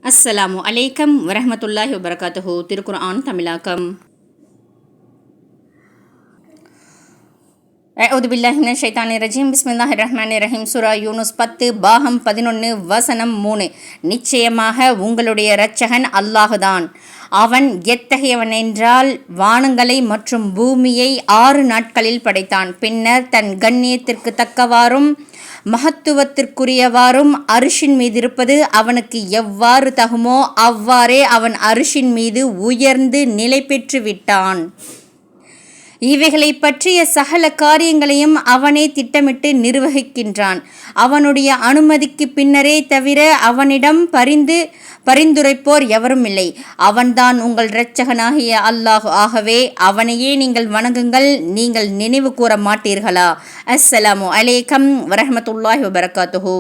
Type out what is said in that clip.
அஸ்ஸலாமு அலைக்கம் வரஹ்மத்துல்லாஹி வபரகாத்துஹு. திருக்குர்ஆன் தமிழாக்கம். அஊது பில்லாஹி மினஷ் ஷைத்தானிர் ரஜீம். பிஸ்மில்லாஹிர் ரஹ்மானிர் ரஹீம். சூரா யூனுஸ் 10 பாகம் 11 வசனம் 3. நிச்சயமாக உங்களுடைய இரட்சகன் அல்லாஹுதான். அவன் எத்தகையவனென்றால் வானங்களை மற்றும் பூமியை 6 நாட்களில் படைத்தான். பின்னர் தன் கண்ணியத்திற்கு தக்கவாறும் மகத்துவத்திற்குரியவாறும் அரிஷின் மீது இருப்பது அவனுக்கு எவ்வாறு தகுமோ அவ்வாறே அவன் அரிஷின் மீது உயர்ந்து நிலை பெற்று விட்டான். இவைகளை பற்றிய சகல காரியங்களையும் அவனே திட்டமிட்டு நிர்வகிக்கின்றான். அவனுடைய அனுமதிக்கு பின்னரே தவிர அவனிடம் பரிந்துரைப்போர் எவரும் இல்லை. அவன்தான் உங்கள் இரட்சகனாகிய அல்லாஹ். ஆகவே அவனையே நீங்கள் வணங்குங்கள். நீங்கள் நினைவு கூற மாட்டீர்களா? அஸ்ஸலாமு அலைக்கும் வரஹ்மத்துல்லாஹி வபரகாத்துஹு.